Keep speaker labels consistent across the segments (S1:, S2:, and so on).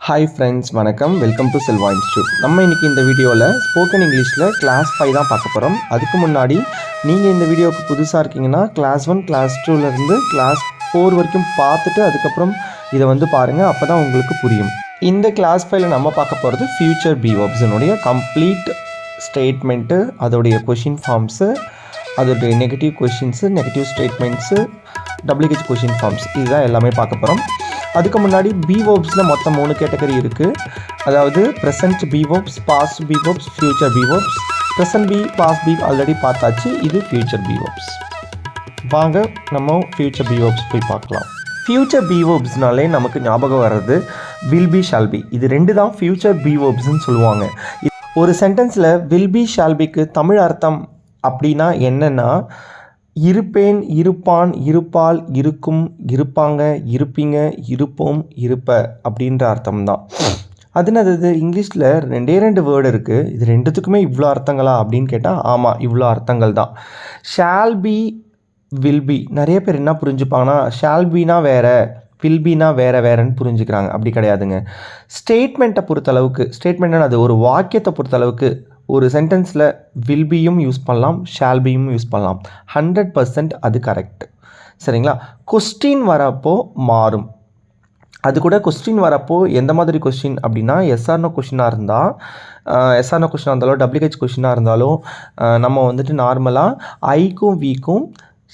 S1: Hi friends, வணக்கம். Welcome to Selva institute. நம்ம இன்றைக்கி இந்த வீடியோவில் ஸ்போக்கன் இங்கிலீஷில் கிளாஸ் 5 தான் பார்க்க போகிறோம். அதுக்கு முன்னாடி நீங்கள் இந்த வீடியோவுக்கு புதுசாக இருக்கீங்கன்னா கிளாஸ் 1, கிளாஸ் 2லேருந்து கிளாஸ் 4 வரைக்கும் பார்த்துட்டு அதுக்கப்புறம் இதை பாருங்கள். அப்போ தான் உங்களுக்கு புரியும். இந்த கிளாஸ் 5ல் நம்ம பார்க்க போகிறது ஃப்யூச்சர் பி வெர்ப்ஸினுடைய கம்ப்ளீட் ஸ்டேட்மெண்ட்டு, அதோடைய கொஷின் ஃபார்ம்ஸு, அதோடைய negative questions, negative statements, W H question forms, இதுதான் எல்லாமே பார்க்க போகிறோம். அதுக்கு முன்னாடி பி வெர்ப்ஸில் மொத்தம் 3 கேட்டகரி இருக்குது. அதாவது present be verbs, past be verbs, future be verbs. Present be, past be already பார்த்தாச்சு. இது ஃப்யூச்சர் பி வெர்ப்ஸ். வாங்க நம்ம ஃப்யூச்சர் பி வெர்ப்ஸ் போய் பார்க்கலாம். ஃப்யூச்சர் பி வெர்ப்ஸ்னாலே நமக்கு ஞாபகம் வர்றது வில் பி, ஷால் பி. இது ரெண்டு தான் ஃப்யூச்சர் பி வெர்ப்ஸ்ன்னு சொல்லுவாங்க. ஒரு சென்டென்ஸில் வில் பி, ஷால் பிக்கு தமிழ் அர்த்தம் அப்படின்னா என்னென்னா, இருப்பேன், இருப்பான், இருப்பால், இருக்கும், இருப்பாங்க, இருப்பீங்க, இருப்போம், இருப்ப அப்படின்ற அர்த்தம்தான். அது இங்கிலீஷில் 2 வேர்டு இருக்குது. இது ரெண்டுத்துக்குமே இவ்வளோ அர்த்தங்களா அப்படின்னு கேட்டால் ஆமாம், இவ்வளோ அர்த்தங்கள் தான். Shall be, will be. நிறைய பேர் என்ன புரிஞ்சுப்பாங்கன்னா, ஷால் பினா வேறு, வில் பினா வேறன்னு புரிஞ்சுக்கிறாங்க. அப்படி கிடையாதுங்க. ஸ்டேட்மெண்ட்டை பொறுத்தளவுக்கு, ஸ்டேட்மெண்ட்னா அது ஒரு வாக்கியத்தை பொறுத்தளவுக்கு ஒரு சென்டென்ஸில் வில் பியும் யூஸ் பண்ணலாம், ஷால் பியும் யூஸ் பண்ணலாம். 100% அது கரெக்ட். சரிங்களா? கொஸ்டின் வரப்போ மாறும். அது கூட கொஸ்டின் வரப்போ எந்த மாதிரி கொஸ்டின் அப்படின்னா, எஸ்ஆர்னோ கொஸ்டினாக இருந்தால், எஸ்ஆர்னோ கொஸ்டினாக இருந்தாலும் டபிள்யூஹெச் கொஸ்டினாக இருந்தாலும் நம்ம நார்மலாக ஐக்கும் வீக்கும்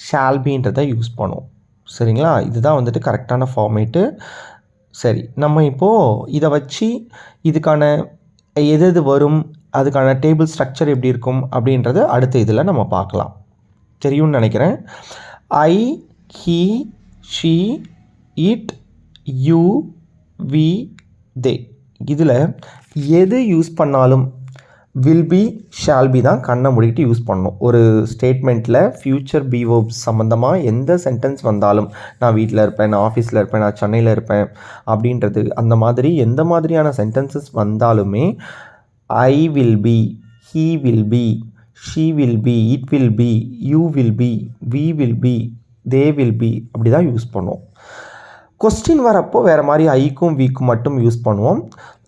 S1: ஷால் பின்றதை யூஸ் பண்ணுவோம். சரிங்களா? இதுதான் கரெக்டான ஃபார்மேட்டு. சரி, நம்ம இப்போது இதை வச்சு இதுக்கான எது வரும், அதுக்கான டேபிள் ஸ்ட்ரக்சர் எப்படி இருக்கும் அப்படின்றத அடுத்த இதில் நம்ம பார்க்கலாம். தெரியும்னு நினைக்கிறேன். I, he, she, it, you, we, they. இதில் எது யூஸ் பண்ணாலும் வில் பி, ஷால் பி தான் கண்ணை மூடிட்டு யூஸ் பண்ணணும். ஒரு ஸ்டேட்மெண்ட்டில் ஃப்யூச்சர் பி வெர்ப்ஸ் சம்மந்தமாக எந்த சென்டென்ஸ் வந்தாலும், நான் வீட்டில் இருப்பேன், நான் ஆஃபீஸில் இருப்பேன், நான் சென்னையில் இருப்பேன் அப்படின்றது, அந்த மாதிரி எந்த மாதிரியான சென்டென்சஸ் வந்தாலுமே I will be, he will be, she will be, it will be, you will be, we will be, they will be அப்படி தான் யூஸ் பண்ணுவோம். கொஸ்டின் வரப்போ வேறு மாதிரி ஐக்கும் வீக்கும் மட்டும் யூஸ் பண்ணுவோம்.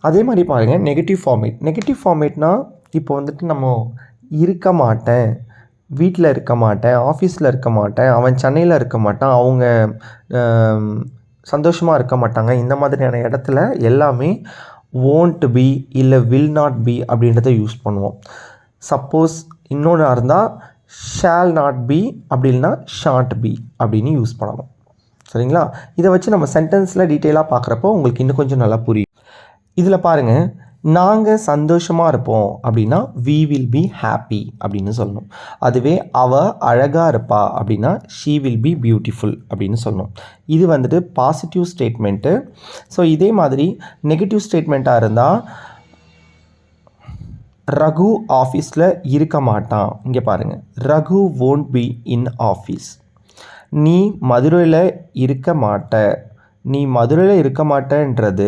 S1: அதே மாதிரி பாருங்கள், நெகட்டிவ் ஃபார்மேட். நெகட்டிவ் ஃபார்மேட்னால் இப்போ நம்ம இருக்க மாட்டேன், வீட்டில் இருக்க மாட்டேன், ஆஃபீஸில் இருக்க மாட்டேன், அவன் சென்னையில் இருக்க மாட்டான், அவங்க சந்தோஷமாக இருக்க மாட்டாங்க, இந்த மாதிரியான இடத்துல எல்லாமே won't be இல்லை will not be அப்படின்றத யூஸ் பண்ணுவோம். சப்போஸ் இன்னொன்று இருந்தால் shall not be அப்படி இல்லைனா shan't be அப்படின்னு யூஸ் பண்ணணும். சரிங்களா? இதை வச்சு நம்ம சென்டென்ஸில் டீட்டெயிலாக பார்க்குறப்போ உங்களுக்கு இன்னும் கொஞ்சம் நல்லா புரியும். இதில் பாருங்கள், நாங்கள் சந்தோஷமாக இருப்போம் அப்படின்னா we will be happy அப்படின்னு சொல்லணும். அதுவே அவள் அழகாக இருப்பா அப்படின்னா she will be beautiful அப்படின்னு சொல்லணும். இது பாசிட்டிவ் ஸ்டேட்மெண்ட்டு. ஸோ இதே மாதிரி நெகட்டிவ் ஸ்டேட்மெண்ட்டாக இருந்தால், ரகு ஆஃபீஸில் இருக்க மாட்டான். இங்கே பாருங்கள், Raghu won't be in office. நீ மதுரையில் இருக்க மாட்ட, நீ மதுரையில் இருக்க மாட்டேன்றது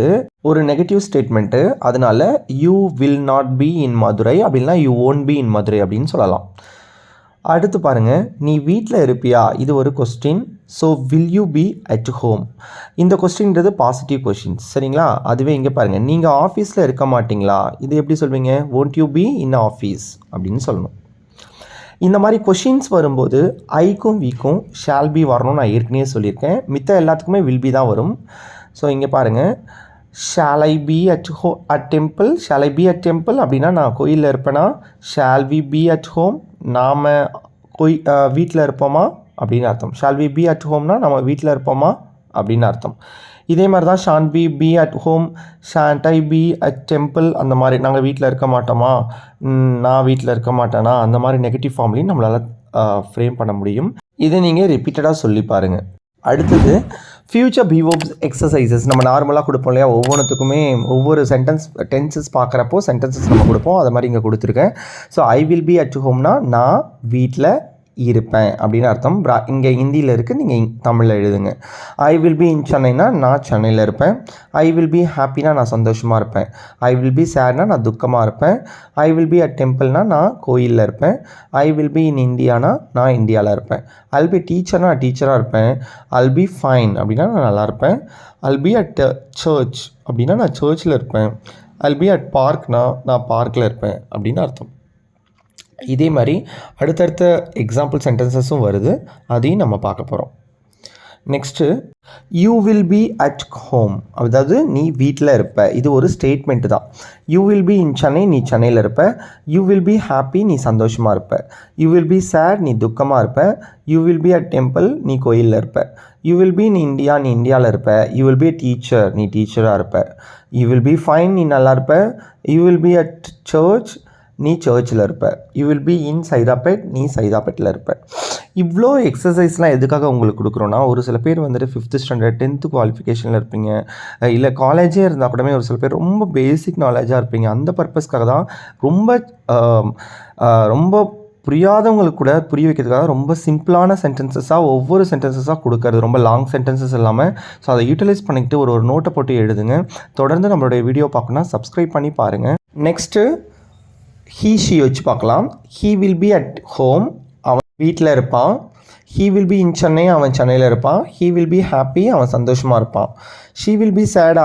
S1: ஒரு நெகட்டிவ் ஸ்டேட்மெண்ட்டு. அதனால் you will not be in Madurai அப்படின்னா you won't be in Madurai அப்படின்னு சொல்லலாம். அடுத்து பாருங்கள், நீ வீட்டில் இருப்பியா, இது ஒரு question. So will you be at home. இந்த கொஸ்டின்றது பாசிட்டிவ் கொஸ்டின். சரிங்களா? அதுவே இங்கே பாருங்கள், நீங்கள் ஆஃபீஸில் இருக்க மாட்டிங்களா, இது எப்படி சொல்வீங்க, won't you be in office அப்படின்னு சொல்லணும். இந்த மாதிரி கொஷின்ஸ் வரும்போது ஐக்கும் வீக்கும் ஷால் பி வரணும்னு நான் ஏற்கனவே சொல்லியிருக்கேன். மித்த எல்லாத்துக்குமே வில் பி தான் வரும். ஸோ இங்கே பாருங்கள், shall I be at temple, shall I be at temple அப்படின்னா நான் கோயிலில் இருப்பேனா, shall we be at home நாம் வீட்டில் இருப்போமா அப்படின்னு அர்த்தம். ஷால் வி பி அட் ஹோம்னா நம்ம வீட்டில் இருப்போமா அப்படின்னு அர்த்தம். இதே மாதிரி தான் shan't be at home, shan't I be at temple, அந்த மாதிரி நாங்கள் வீட்டில் இருக்க மாட்டோமா, நான் வீட்டில் இருக்க மாட்டேனா, அந்த மாதிரி நெகட்டிவ் ஃபார்ம்லையும் நம்மளால் ஃப்ரேம் பண்ண முடியும். இதை நீங்கள் ரிப்பீட்டடாக சொல்லி பாருங்கள். அடுத்தது ஃப்யூச்சர் பி வெர்ப்ஸ் எக்ஸசைசஸ். நம்ம நார்மலாக கொடுப்போம் இல்லையா, ஒவ்வொன்றுத்துக்குமே ஒவ்வொரு டென்சஸ் பார்க்குறப்போ சென்டென்சஸ் நம்ம கொடுப்போம். அது மாதிரி இங்கே கொடுத்துருக்கேன். So I will be at ஹோம்னா நான் வீட்டில் இருப்பேன் அப்படின்னு அர்த்தம். இங்கே ஹிந்தியில் இருக்குது, நீங்கள் தமிழில் எழுதுங்க. ஐ வில் பி இன் சென்னைனா நான் சென்னையில் இருப்பேன். ஐ வில் பி ஹாப்பினா நான் சந்தோஷமாக இருப்பேன். ஐ வில் பி சேட்னா நான் துக்கமாக இருப்பேன். ஐ வில் பி அட் டெம்பிள்னா நான் கோயிலில் இருப்பேன். ஐ வில் பி இன் இந்தியானா நான் இந்தியாவில் இருப்பேன். அல் பி டீச்சர்னா நான் டீச்சராக இருப்பேன். அல் பி ஃபைன் அப்படின்னா நான் நல்லா இருப்பேன். அல் பி அட் சர்ச் அப்படின்னா நான் சர்ச்சில் இருப்பேன். அல் பி அட் பார்க்னா நான் பார்க்கில் இருப்பேன் அப்படின்னு அர்த்தம். இதே மாதிரி அடுத்தடுத்த எக்ஸாம்பிள் சென்டென்சஸும் வருது, அதையும் நம்ம பார்க்க போகிறோம். Next you will be at home, அதாவது நீ வீட்டில் இருப்ப. இது ஒரு ஸ்டேட்மெண்ட்டு தான். You will be in Chennai, நீ சென்னையில் இருப்ப. யூ வில் பி ஹாப்பி, நீ சந்தோஷமாக இருப்ப. யூ வில் பி சேட், நீ துக்கமாக இருப்ப. You will be at temple, நீ கோயிலில் இருப்ப. You will be in India, நீ இந்தியாவில் இருப்ப. You will be a teacher, நீ டீச்சராக இருப்ப. யூ வில் பி ஃபைன், நீ நல்லா இருப்ப. You will be at church, நீ சர்ச்சில் இருப்ப. You will be in Saidapet, நீ சைதாப்பேட்டில் இருப்ப. இவ்வளோ எக்ஸசைஸ்லாம் எதுக்காக உங்களுக்கு கொடுக்குறோன்னா, ஒரு சில பேர் வந்துட்டு 5th ஸ்டாண்டர்ட் 10th குவாலிஃபிகேஷனில் இருப்பீங்க, இல்லை காலேஜே இருந்தால் கூடமே ஒரு சில பேர் ரொம்ப பேசிக் நாலேஜாக இருப்பீங்க. அந்த பர்பஸ்க்காக தான் ரொம்ப புரியாதவங்களுக்கு கூட புரிய வைக்கிறதுக்காக ரொம்ப சிம்பிளான சென்டென்சஸாக ஒவ்வொரு சென்டென்சஸாக கொடுக்கறது, ரொம்ப லாங் சென்டென்சஸ் இல்லாமல். ஸோ அதை யூட்டிலைஸ் பண்ணிக்கிட்டு ஒரு நோட்டை போட்டு எழுதுங்க. தொடர்ந்து நம்மளுடைய வீடியோ பார்க்கணுன்னா சப்ஸ்கிரைப் பண்ணி பாருங்கள். நெக்ஸ்ட்டு ஹீ ஷி வச்சு பார்க்கலாம். He will be at home, அவன் வீட்டில் இருப்பான். He will be in Chennai, அவன் சென்னையில் இருப்பான். ஹீ வில் பி ஹாப்பி, அவன் சந்தோஷமாக இருப்பான். ஷீ வில் பி சேட்,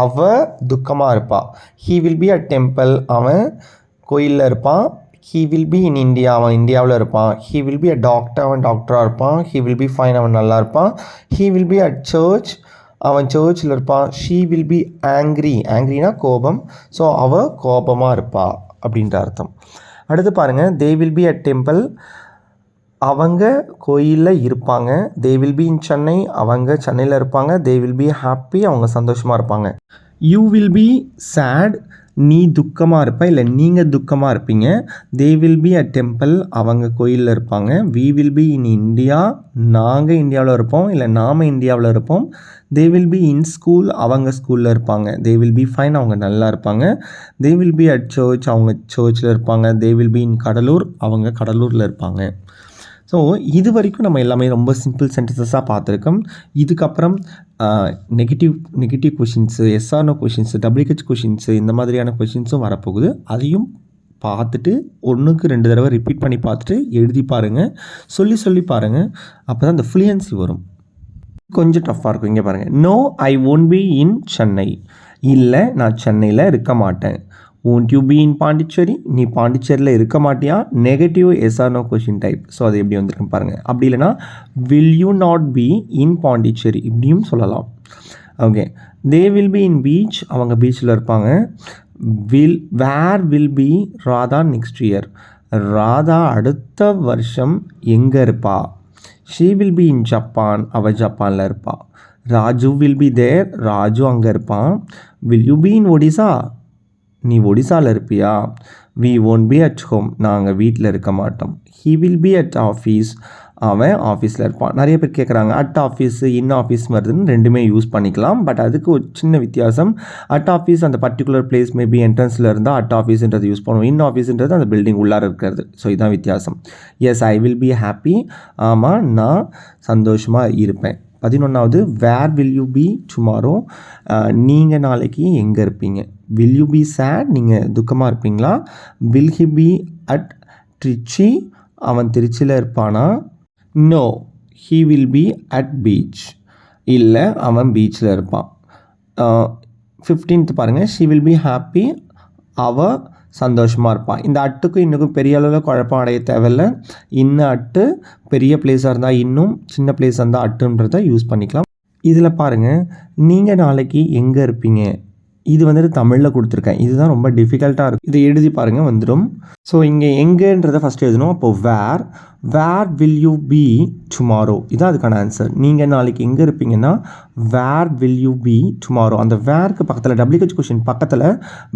S1: அவள் துக்கமாக இருப்பாள். He will be at temple, அவன் கோயிலில் இருப்பான். He will be in India, அவன் இந்தியாவில் இருப்பான். He will be a doctor, அவன் டாக்டராக இருப்பான். ஹீ வில் பி ஃபைன், அவன் நல்லா இருப்பான். He will be at church, அவன் சர்ச்சில் இருப்பான். ஷீ வில் பி ஆங்க்ரி, ஆங்க்ரினா கோபம், ஸோ அவள் கோபமாக இருப்பாள் அப்படின்ற அர்த்தம். அடுத்து பாருங்கள், they will be at temple, அவங்க கோயிலில் இருப்பாங்க. They will be in Chennai, அவங்க சென்னையில் இருப்பாங்க. தே வில் பி ஹாப்பி, அவங்க சந்தோஷமாக இருப்பாங்க. யூ வில் பி சேட், நீ துக்கமாக இருப்ப, இல்லை நீங்கள் துக்கமாக இருப்பீங்க. They will be at temple, அவங்க கோயிலில் இருப்பாங்க. We will be in India, நாங்கள் இந்தியாவில் இருப்போம், இல்லை நாம் இந்தியாவில் இருப்போம். They will be in school, அவங்க ஸ்கூலில் இருப்பாங்க. தே வில் பி ஃபைன், அவங்க நல்லா இருப்பாங்க. They will be at church, அவங்க சர்ச்சில் இருப்பாங்க. They will be in Cuddalore, அவங்க கடலூரில் இருப்பாங்க. ஸோ இது வரைக்கும் நம்ம எல்லாமே ரொம்ப சிம்பிள் சென்டென்சஸாக பார்த்துருக்கோம். இதுக்கப்புறம் negative questions, yes or no questions, WH questions, இந்த மாதிரியான கொஷின்ஸும் வரப்போகுது. அதையும் பார்த்துட்டு 1க்கு 2 தடவை ரிப்பீட் பண்ணி பார்த்துட்டு எழுதி பாருங்கள், சொல்லி பாருங்கள். அப்போ தான் அந்த ஃப்ளூயன்சி வரும். கொஞ்சம் டஃப்பாக இருக்கும். இங்கே பாருங்கள், no I won't be in Chennai, இல்லை நான் சென்னையில் இருக்க மாட்டேன். Won't you be in Pondicherry, நீ பாண்டிச்சேரியில் இருக்க மாட்டியா. Negative yes or no question type. So அது எப்படி வந்திருக்குன்னு பாருங்கள். அப்படி இல்லைனா will you not be in Pondicherry இப்படியும் சொல்லலாம். Okay, they will be in beach, அவங்க பீச்சில் இருப்பாங்க. Where will be Radha next year, Radha அடுத்த வருஷம் எங்கே இருப்பா. She will be in Japan, அவள் ஜப்பானில் இருப்பாள். Raju will be there, Raju அங்கே இருப்பான். Will you be in Odisha, நீ ஒடிசாவில் இருப்பியா. We won't be at home, நாங்கள் வீட்டில் இருக்க மாட்டோம். He will be at office, அவன் ஆஃபீஸில் இருப்பான். நிறைய பேர் கேட்குறாங்க, அட் ஆஃபீஸு இன் ஆஃபீஸ் வருதுன்னு ரெண்டுமே யூஸ் பண்ணிக்கலாம். பட் அதுக்கு ஒரு சின்ன வித்தியாசம். அட் ஆஃபீஸ் அந்த பர்டிகுலர் பிளேஸ் மேபி என்ட்ரன்ஸில் இருந்தால் அட் ஆஃபீஸுன்றது யூஸ் பண்ணுவோம். இன் ஆஃபீஸுன்றது அந்த பில்டிங் உள்ளார இருக்கிறது. ஸோ இதுதான் வித்தியாசம். Yes, I will be happy, ஆமாம் நான் சந்தோஷமாக இருப்பேன். 11வது, where will you be tomorrow, நீங்கள் நாளைக்கு எங்கே இருப்பீங்க. வில் யூ பி சேட், நீங்கள் துக்கமாக இருப்பீங்களா. Will he be at Trichy, அவன் திருச்சியில் இருப்பானா. No, he will be at beach, இல்லை அவன் பீச்சில் இருப்பான். 15th பாருங்கள், ஷி வில் பி ஹாப்பி, அவள் சந்தோஷமாக இருப்பான். இந்த அட்டுக்கும் இன்னுக்கும் பெரிய அளவில் குழப்பம் அடைய தேவையில்லை. இன்னும் அட்டு பெரிய பிளேஸாக இருந்தால் இன்னும், சின்ன பிளேஸாக இருந்தால் அட்டுன்றதை யூஸ் பண்ணிக்கலாம். இதில் பாருங்கள், நீங்கள் நாளைக்கு எங்கே இருப்பீங்க, இது வந்துட்டு தமிழில் கொடுத்துருக்கேன். இதுதான் ரொம்ப டிஃபிகல்ட்டாக இருக்கும். இதை எழுதி பாருங்கள், வந்துடும். ஸோ இங்கே எங்கேன்றதை ஃபஸ்ட்டு எழுதணும். அப்போது where will you be tomorrow, இதான் அதுக்கான ஆன்சர். நீங்கள் நாளைக்கு எங்கே இருப்பீங்கன்னா where will you be tomorrow. அந்த வேர்க்கு பக்கத்தில் WH கொஷின் பக்கத்தில்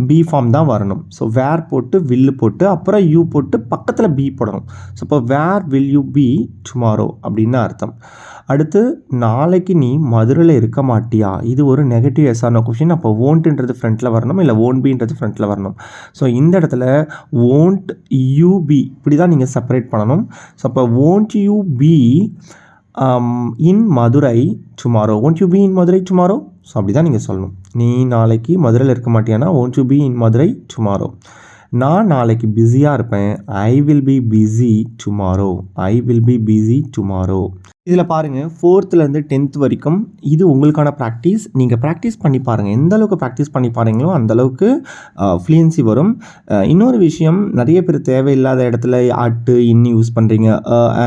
S1: பி ஃபார்ம் தான் வரணும். ஸோ வேர் போட்டு வில்லு போட்டு அப்புறம் யூ போட்டு பக்கத்தில் பி போடணும். ஸோ இப்போ where will you be tomorrow அப்படின்னு அர்த்தம். அடுத்து, நாளைக்கு நீ மதுரையில் இருக்க மாட்டியா, இது ஒரு நெகட்டிவ் எஸ்ஆர்னோ கொஷின். அப்போ ஓன்ட்டுன்றது ஃப்ரண்ட்டில் வரணும், இல்லை ஓன் பின்றது ஃப்ரண்ட்டில் வரணும். ஸோ இந்த இடத்துல ஓன்ட் யூ பி இப்படி தான் நீங்கள் செப்பரேட் பண்ணணும். ஸோ அப்போ won't you be in Madurai tomorrow, won't you be in Madurai tomorrow? So அப்படி தான் நீங்கள் சொல்லணும். நீ நாளைக்கு மதுரையில் இருக்க மாட்டியானா won't you be in Madurai tomorrow. நான் நாளைக்கு பிஸியாக இருப்பேன், ஐ will B busy tomorrow, I will B busy tomorrow. இதில் பாருங்கள் 4th to 10th வரைக்கும் இது உங்களுக்கான ப்ராக்டிஸ். நீங்கள் ப்ராக்டிஸ் பண்ணி பாருங்கள், எந்த அளவுக்கு ப்ராக்டிஸ் பண்ணி பாருங்களோ அந்தளவுக்கு ஃப்ளூயன்சி வரும். இன்னொரு விஷயம், நிறைய பேர் தேவையில்லாத இடத்துல அட்டு இன்னி யூஸ் பண்ணுறீங்க,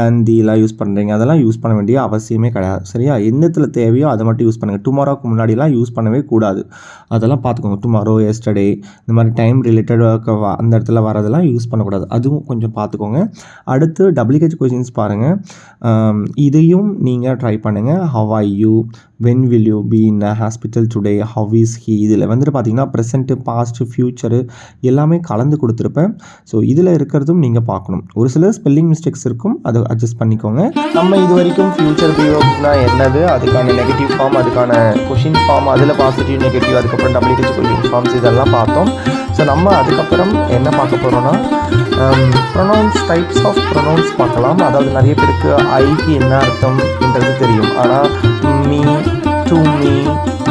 S1: அண்ட் எல்லாம் யூஸ் பண்ணுறீங்க, அதெல்லாம் யூஸ் பண்ண வேண்டிய அவசியமே கிடையாது. சரியா? எந்த இடத்துல தேவையோ அதை மட்டும் யூஸ் பண்ணுங்கள். டுமாரோக்கு முன்னாடிலாம் யூஸ் பண்ணவே கூடாது. அதெல்லாம் பார்த்துக்கோங்க. டுமாரோ, எஸ்டர்டே, இந்த மாதிரி டைம் ரிலேட்டடாக அந்த இடத்துல வரதெல்லாம் யூஸ் பண்ணக்கூடாது. அதுவும் கொஞ்சம் பார்த்துக்கோங்க. அடுத்து WH கொஷின்ஸ் பாருங்கள். இதையும் நீங்கள் ட்ரை பண்ணுங்கள். How are you, when will you be in a hospital today, how is he. இதில் பார்த்தீங்கன்னா ப்ரெசென்ட்டு, பாஸ்ட்டு, ஃப்யூச்சரு எல்லாமே கலந்து கொடுத்துருப்பேன். ஸோ இதில் இருக்கிறதும் நீங்கள் பார்க்கணும். ஒரு சில ஸ்பெல்லிங் மிஸ்டேக்ஸ் இருக்கும், அதை அட்ஜஸ்ட் பண்ணிக்கோங்க. நம்ம இது வரைக்கும் ஃப்யூச்சர் ப்ரீவர்ப்னா என்னது, அதுக்கான நெகட்டிவ் ஃபார்ம், அதுக்கான கொஷின் ஃபார்ம், அதில் பாசிட்டிவ், நெகட்டிவ், அதுக்கப்புறம் WH கொஷின் ஃபார்ம்ஸ் இதெல்லாம் பார்த்தோம். ஸோ நம்ம அதுக்கப்புறம் என்ன பார்க்க போகிறோன்னா ப்ரொனவுன்ஸ், டைப்ஸ் ஆஃப் ப்ரொனவுன்ஸ் பார்க்கலாம். அதாவது நிறைய பேருக்கு ஐக்கு என்ன அர்த்தம்ன்றது தெரியும், ஆனால் me, to me,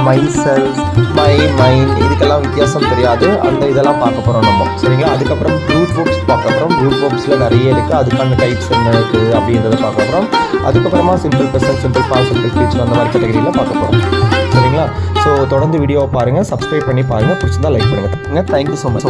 S1: my self, my mind இதுக்கெல்லாம் வித்தியாசம் தெரியாது. அந்த இதெல்லாம் பார்க்க போகிறோம் நம்ம. சரிங்களா? அதுக்கப்புறம் ரூட் வேர்ப்ஸ் பார்க்க போகிறோம். ரூட் வேர்ப்ஸில் நிறைய இருக்குது, அதுக்கான டைப்ஸ் என்ன இருக்குது அப்படின்றத பார்க்க போகிறோம். அதுக்கப்புறமா simple present, simple past, simple future அந்த மாதிரி கேட்டகரியில் பார்க்க போகிறோம். சரிங்களா? ஸோ தொடர்ந்து வீடியோவை பாருங்கள், சப்ஸ்கிரைப் பண்ணி பாருங்கள், பிடிச்சிருந்தா லைக் பண்ணுங்கள். Thank you so much.